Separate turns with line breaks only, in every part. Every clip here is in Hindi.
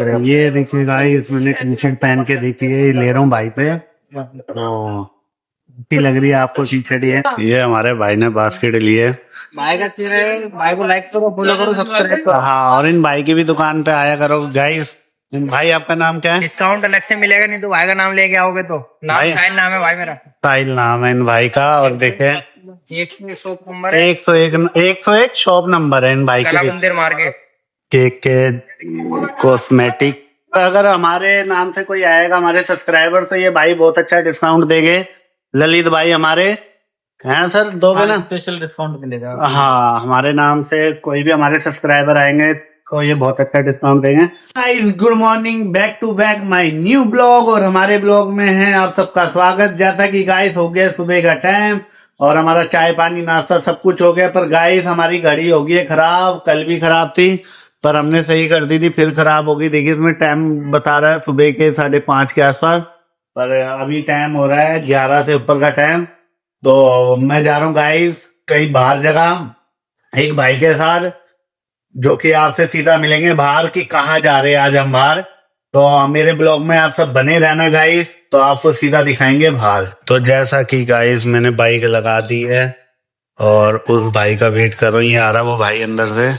ये देखिए गाइस, मैंने टी शर्ट पहन के देखी है, ये ले रहा हूँ भाई पे। तो अच्छी लग रही है आपको टी शर्ट? ये हमारे भाई ने बास्केट लिए।
भाई का चेहरे, भाई को लाइक करो, फॉलो करो, सब्सक्राइब करो।
हाँ, और इन भाई की भी दुकान पे आया करो गाइस। भाई आपका नाम क्या है?
डिस्काउंट अलग से मिलेगा, नहीं तो भाई का नाम लेके आओगे तो। नाम
भाई
साहिल नाम है भाई मेरा।
साहिल नाम है इन भाई का। और देखे
100 शॉप नंबर है,
101 शॉप नंबर है इन भाई
कला
के।
मंदिर मार्केट।
के कॉस्मेटिक। अगर हमारे नाम से कोई आएगा हमारे सब्सक्राइबर, तो ये भाई बहुत अच्छा डिस्काउंट देंगे। ललित भाई हमारे हैं सर, दोगे ना?
स्पेशल डिस्काउंट मिलेगा।
हाँ, हमारे नाम से कोई भी हमारे सब्सक्राइबर आएंगे तो ये बहुत अच्छा डिस्काउंट देंगे। Guys, good morning, back to back my new blog. और हमारे ब्लॉग में है आप सबका स्वागत। जैसा कि गाइस हो गया सुबह का टाइम, और हमारा चाय पानी नाश्ता सब कुछ हो गया। पर गाइस हमारी घड़ी हो गई है खराब। कल भी खराब थी, पर हमने सही कर दी थी, फिर खराब हो गई। देखिए इसमें टाइम बता रहा है सुबह के 5:30 के आसपास, पर अभी टाइम हो रहा है 11 से ऊपर का टाइम। तो मैं जा रहा हूँ गाइस कहीं बाहर जगह, एक भाई के साथ, जो कि आपसे सीधा मिलेंगे बाहर कि कहाँ जा रहे हैं आज हम बाहर। तो मेरे ब्लॉग में आप सब बने रहना गाइस, तो आपको सीधा दिखाएंगे बाहर। तो जैसा कि गाइस मैंने बाइक लगा दी है और उस भाई का वेट कर रहा हूँ। ये आ रहा वो भाई अंदर से।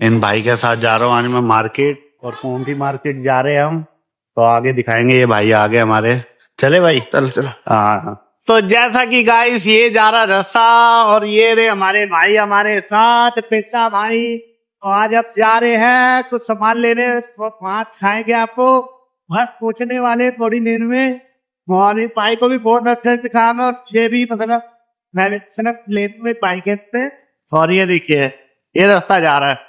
इन भाई के साथ जा रहा हूँ आज मैं मार्केट। और कौन सी मार्केट जा रहे हैं हम, तो आगे दिखाएंगे। ये भाई आगे हमारे, चले भाई, चल चल। हाँ, तो जैसा कि गाइस ये जा रहा रास्ता, और ये रे हमारे भाई हमारे साथ, पिस्सा भाई। और आज अब जा रहे हैं कुछ सामान लेने, वहां खाएंगे आपको, बस पूछने वाले थोड़ी देर में। और ये भाई को भी बहुत अच्छा काम है, और ये भी मतलब मैं सिर्फ लेने में बाइक है। और ये देखिए ये रास्ता जा रहा है।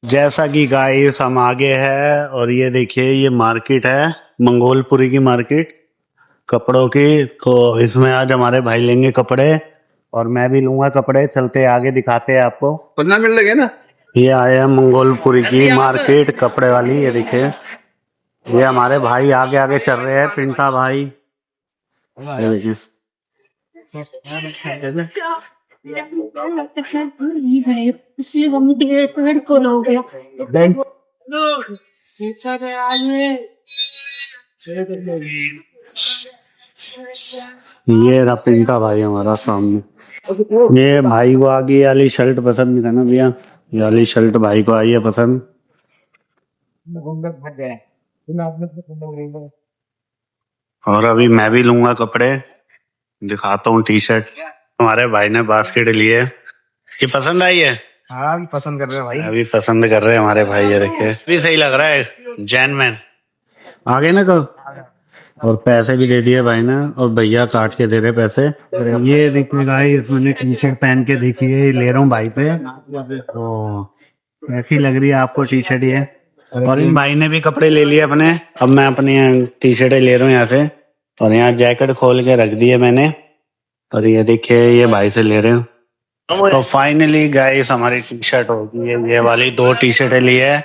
जैसा कि गाइस हम आगे है, और ये देखिए ये मार्केट है, मंगोलपुरी की मार्केट कपड़ों की। तो इसमें आज हमारे भाई लेंगे कपड़े, और मैं भी लूंगा कपड़े। चलते आगे दिखाते हैं आपको।
15 मिनट लगे ना।
ये आए हैं मंगोलपुरी की मार्केट कपड़े वाली। ये देखिए ये हमारे भाई आगे आगे चल रहे हैं, पिंटा भाई। ये देखिए ये रहा पिंटा भाई हमारा सामने। ये भाई को आ गई वाली शर्ट पसंद नहीं था ना भैया, ये वाली शर्ट भाई को आई है पसंद। और अभी मैं भी लूंगा कपड़े, दिखाता हूँ टी शर्ट। हमारे भाई ने बास्केट लिए, ये पसंद आई है।
हाँ, अभी पसंद कर रहे हैं भाई।
अभी पसंद कर रहे हैं हमारे भाई। ये देखिए भी सही लग रहा है, जैनमैन आगे ना कल। और पैसे भी दे दिए भाई ने, और भैया काट के दे रहे पैसे। ये देखिए गाइस, मैंने टी शर्ट पहन के देखी है, ये ले रहा हूँ भाई पे। तो कैसी लग रही है आपको टी शर्ट ये? और इन भाई ने भी कपड़े ले लिए अपने। अब मैं अपनी टी शर्टें ले रहा हूँ यहाँ से, और यहाँ जैकेट खोल के रख दी है मैंने। और ये देखिए ये भाई से ले रहे हूँ। तो फाइनली गाइस हमारी टी शर्ट हो गई है, ये वाली 2 टी शर्टें ली है,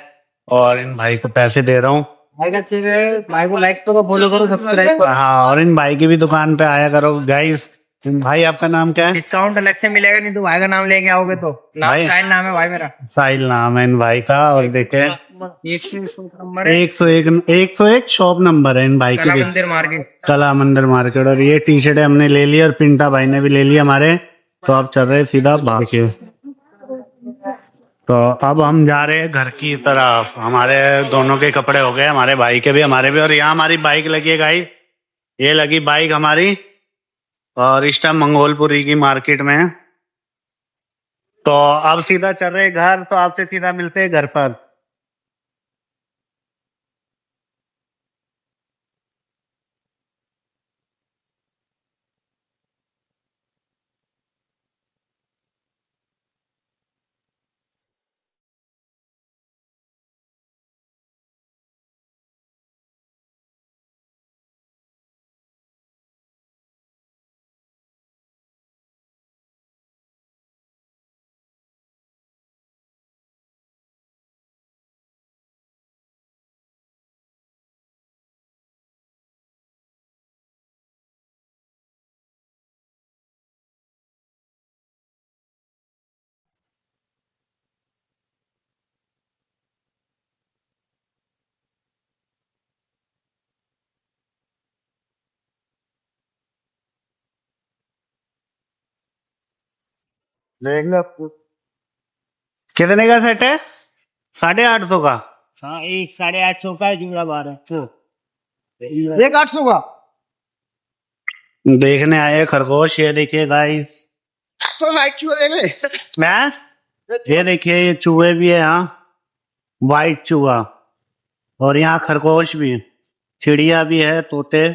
और इन भाई को पैसे दे रहा हूँ।
भाई का चेहरे, भाई को लाइक करो, फॉलो करो, सब्सक्राइब करो।
हाँ, और इन भाई की भी दुकान पे आया करो गाइस। भाई आपका नाम क्या है?
डिस्काउंट अलग से मिलेगा, नहीं तो भाई का नाम लेके आओगे तो। नाम
भाई
साहिल नाम है भाई मेरा।
साहिल नाम है इन भाई का। और देखे
100 शॉप नंबर है,
101 शॉप नंबर है इन भाई
कला
की,
मंदिर मार्केट।
कला मंदिर मार्केट। और ये टी शर्टें हमने ले ली, और पिंटा भाई ने भी ले ली हमारे। तो अब चल रहे सीधा बाहर के। तो अब हम जा रहे हैं घर की तरफ। हमारे दोनों के कपड़े हो गए, हमारे भाई के भी हमारे भी। और यहाँ हमारी बाइक लगी है गाइस, ये लगी बाइक हमारी, और इस टाइम मंगोलपुरी की मार्केट में है। तो अब सीधा चल रहे घर, तो आपसे सीधा मिलते हैं घर पर।
देख लो आपको।
कितने का सेट है? 850 का।
हाँ, एक 850 का है जुड़ा 12।
एक 800 का।
देखने आए खरगोश, ये देखिए गाइस।
तो वाइट चूहा देख ले।
मैं ये देखिए, ये चूहे भी है यहाँ, वाइट चूहा, और यहाँ खरगोश भी, चिड़िया भी है, तोते।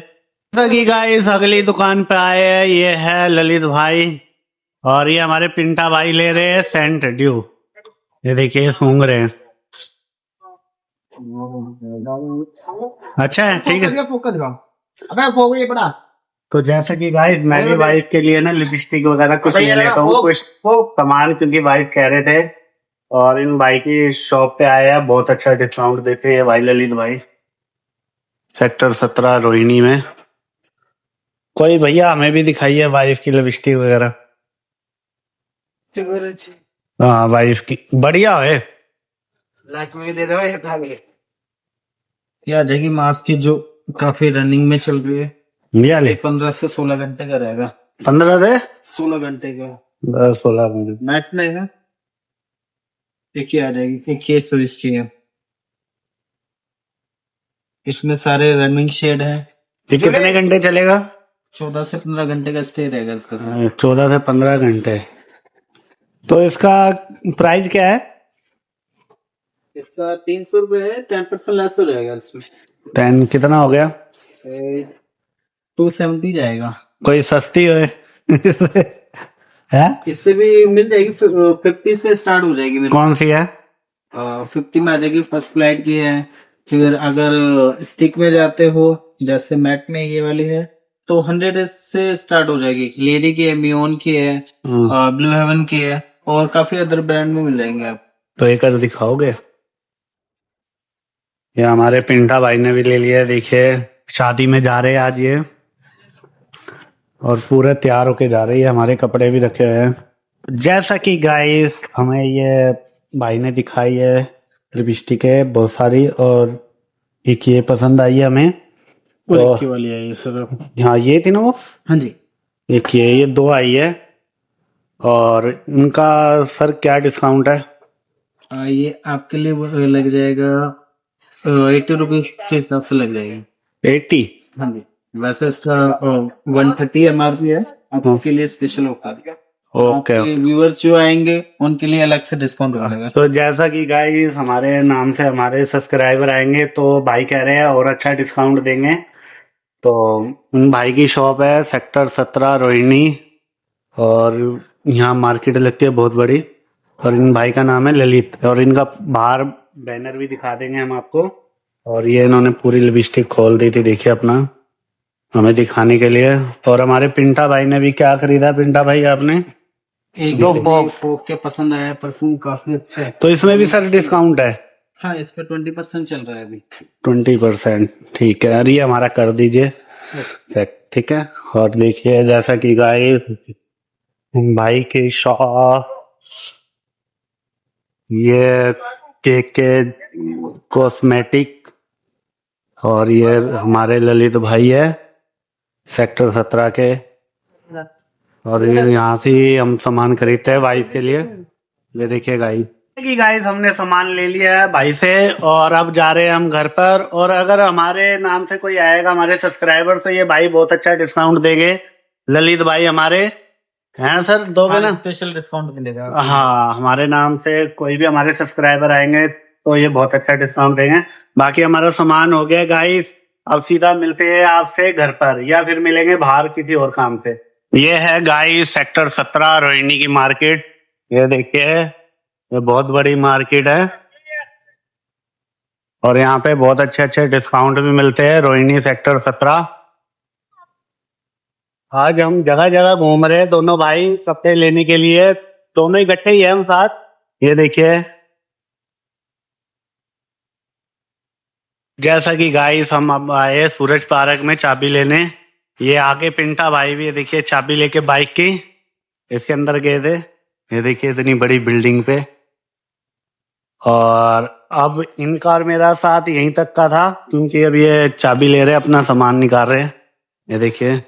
सगी गाइस, अगली दुकान पे आए हैं, ये है ललित भाई, और ये हमारे पिंटा भाई ले रहे हैं सेंट ड्यू। ये देखिए, ये सूंघ रहे हैं। अच्छा है, ठीक है।
फोकस दिखाओ। अबे फोकस ये बड़ा।
तो जैसा कि गाइस, मैं भी वाइफ के लिए ना लिपस्टिक वगैरह कुछ ले लेता हूँ, कुछ सामान, क्योंकि वाइफ कह रहे थे, और इन भाई की शॉप पे आया है, बहुत अच्छा डिस्काउंट देते हैं भाई ललित भाई, सेक्टर 17 रोहिणी में। कोई भैया हमें भी दिखाइए वाइफ की लिपस्टिक वगैरह। हाँ, वाइफ की बढ़िया है।
लाइक में दे दो ये आ जाएगी मार्च की, जो काफी रनिंग में चल रही है।
भैया ले
15 से 16 घंटे का रहेगा।
15 से
16 घंटे का
16 मिनट।
मैट में है। एक ही आ जाएगी, एक केस सर्विस की है। इसमें सारे रनिंग शेड है।
ये कितने घंटे चलेगा?
14 से 15 घंटे का स्टे रहेगा इसका।
14 से 15 घंटे। तो इसका प्राइस क्या है?
इसका 300 रुपए है, 10% लेस हो जाएगा इसमें।
10 कितना हो गया?
270 जाएगा।
कोई सस्ती हो है?
इससे भी मिल जाएगी, 50 से स्टार्ट हो जाएगी मेरे।
कौन सी है?
50 में आ जाएगी, फर्स्ट फ्लाइट की है। फिर अगर स्टिक में जाते हो, जैसे मैट में ये वाली है, तो 100 से स्टार्ट हो जाएगी। लेडी की है, मियोन की है, ब्लू हेवन की है, और काफी अदर ब्रांड में मिल जाएंगे आप।
तो एक और दिखाओगे? ये हमारे पिंटा भाई ने भी ले लिया है, देखिए शादी में जा रहे हैं आज ये, और पूरे तैयार होके जा रही है, हमारे कपड़े भी रखे हुए हैं। जैसा कि गाइस हमें ये भाई ने दिखाई है, लिपस्टिक है बहुत सारी, और एक ये पसंद आई है हमें।
और वाली है ये सर।
हाँ, ये थी ना वो।
हाँ जी।
एक ये 2 आई है, और इनका सर क्या डिस्काउंट है?
ये आपके लिए लग जाएगा 80 रुपीज के हिसाब से लग जाएगा।
80?
हाँ जी। वैसे इसका 130 MRP है, आपके लिए स्पेशल ऑफर।
ओके।
व्यूअर्स जो आएंगे उनके लिए अलग से डिस्काउंट मिलेगा।
तो जैसा कि गाइस हमारे नाम से हमारे सब्सक्राइबर आएंगे, तो भाई कह रहे हैं और अच्छा डिस्काउंट देंगे। तो उन भाई की शॉप है सेक्टर 17 रोहिणी, और यहाँ मार्केट लगती है बहुत बड़ी, और इन भाई का नाम है ललित, और इनका बाहर बैनर भी दिखा देंगे हम आपको। और ये इन्होंने पूरी लिपस्टिक खोल दी थी, देखिए अपना, हमें दिखाने के लिए। और हमारे पिंटा भाई ने भी क्या खरीदा? पिंटा भाई आपने
एक
दो
फोक के पसंद आया, परफ्यूम काफी अच्छा है।
तो इसमें भी सर डिस्काउंट है?
हाँ, इस पे 20% चल रहा है अभी।
20%, ठीक है। अरे ये हमारा कर दीजिए, ठीक है। और देखिए जैसा कि गाइस भाई की शॉप, ये केक के कॉस्मेटिक, और ये हमारे ललित भाई है सेक्टर 17 के, और ये यहाँ से ही हम सामान खरीदते हैं वाइफ के लिए। ये देखिए गाइस हमने सामान ले लिया है भाई से, और अब जा रहे हैं हम घर पर। और अगर हमारे नाम से कोई आएगा हमारे सब्सक्राइबर, तो ये भाई बहुत अच्छा डिस्काउंट देंगे, ललित भाई हमारे हैं सर, दोगे ना?
स्पेशल डिस्काउंट मिलेगा।
हाँ, हमारे नाम से कोई भी हमारे सब्सक्राइबर आएंगे तो ये बहुत अच्छा डिस्काउंट देंगे। बाकी हमारा सामान हो गया गाइस, अब सीधा मिलते हैं आपसे घर पर, या फिर मिलेंगे बाहर किसी और काम पे। ये है गाइस सेक्टर 17 रोहिणी की मार्केट, ये देखिए ये बहुत बड़ी मार्केट है, और यहाँ पे बहुत अच्छे अच्छे डिस्काउंट भी मिलते हैं रोहिणी सेक्टर 17। आज हम जगह जगह घूम रहे हैं दोनों भाई कपड़े लेने के लिए, दोनों इकट्ठे ही है हम साथ। ये देखिए जैसा कि गाइस हम अब आए सूरज पार्क में चाबी लेने, ये आगे पिंटा भाई भी, ये देखिए चाबी लेके बाइक की इसके अंदर गए थे। ये देखिए इतनी बड़ी बिल्डिंग पे, और अब इनका और मेरा साथ यहीं तक का था, क्योंकि अब ये चाबी ले रहे अपना सामान निकाल रहे हैं। ये देखिए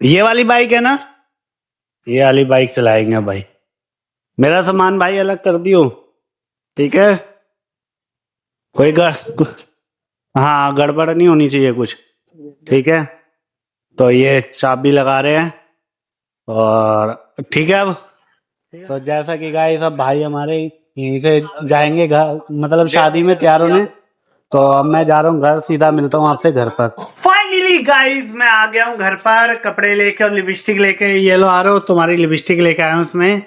ये वाली बाइक है ना, ये वाली बाइक चलाएंगे भाई। मेरा सामान भाई अलग कर दियो, ठीक है। कोई हाँ गड़बड़ नहीं होनी चाहिए कुछ, ठीक है। तो ये चाबी लगा रहे हैं और ठीक है। अब तो जैसा कि गाइस सब भाई हमारे यहीं से जाएंगे घर, मतलब शादी में तैयार होने। तो अब मैं जा रहा हूँ घर, सीधा मिलता हूँ आपसे घर पर। फाइनली गाइस मैं आ गया हूँ घर पर, कपड़े लेके और लिपस्टिक लेके। ये लो आ रहा हूँ, तुम्हारी लिपस्टिक लेके आया हूँ इसमें,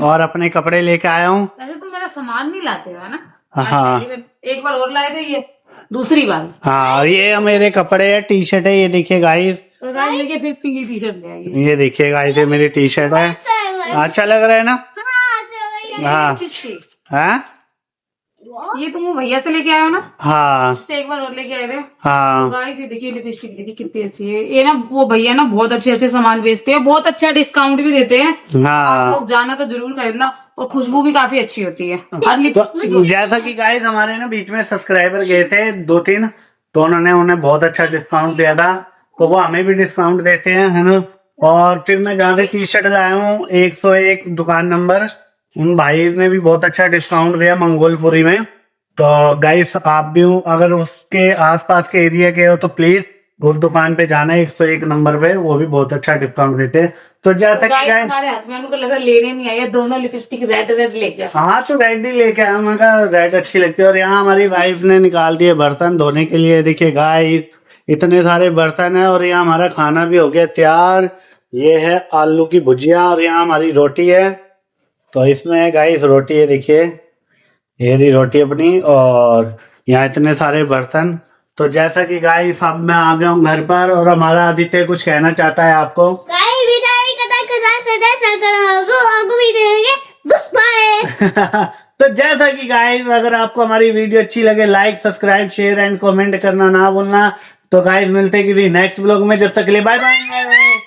और अपने कपड़े लेके आया हूँ।
पहले तुम मेरा सामान नहीं लाते हो, है ना?
हाँ
एक बार और लाए थे, ये दूसरी बार।
हाँ, ये मेरे कपड़े है, टी शर्ट है, ये देखिए गाइस।
तो गाइस देखिए फिर पीली टी शर्ट ले आई।
ये देखिए गाइस, ये मेरी टी शर्ट है। अच्छा लग रहा है ना? हाँ हाँ
ये तुम वो भैया से लेके आए हो ना?
हाँ
इससे एक बार और लेके आए थे।
हाँ
तो गाइस ये देखिए लिपस्टिक देखिए कितनी अच्छी है। ये ना वो भैया ना बहुत अच्छे अच्छे सामान बेचते हैं, बहुत अच्छा डिस्काउंट भी देते हैं। आप
हाँ।
लोग जाना तो जरूर खरीदना, और खुशबू भी काफी अच्छी होती है।
तो जैसा कि गाइस हमारे ना बीच में सब्सक्राइबर गए थे 2-3, तो उन्होंने उन्हें बहुत अच्छा डिस्काउंट दिया था, तो वो हमें भी डिस्काउंट देते हैं, है ना। और फिर मैं जहाँ से टी शर्ट लाया हूँ 101 दुकान नंबर, उन भाई ने भी बहुत अच्छा डिस्काउंट दिया मंगोलपुरी में। तो गाइस आप भी अगर उसके आसपास के एरिया के हो तो प्लीज उस दुकान पे जाना है 101 नंबर पे, वो भी बहुत अच्छा डिस्काउंट देते हैं। तो जैसा कि गाइस
हमारे हस्बैंड को लगा लेने नहीं आया, दोनों लिपस्टिक रेड रेड लेके आए।
हाँ तो रेड ही लेके आया, मैं कहा रेड अच्छी लगती है। और यहाँ हमारी वाइफ ने निकाल दिए बर्तन धोने के लिए, देखिए गाइस इतने सारे बर्तन है। और यहाँ हमारा खाना भी हो गया तैयार, ये है आलू की भुजिया, और यहाँ हमारी रोटी है। तो इसमें गाइस रोटी है, देखिए ये रही रोटी अपनी, और यहाँ इतने सारे बर्तन। तो जैसा कि गाइस अब मैं आ गया हूँ घर पर, और हमारा आदित्य कुछ कहना चाहता है आपको। तो जैसा कि गाइस अगर आपको हमारी वीडियो अच्छी लगे, like subscribe share and comment करना ना भूलना। तो गाइस मिलते हैं किसी नेक्स्ट ब्लॉग में, जब तक के लिए बाय बाय।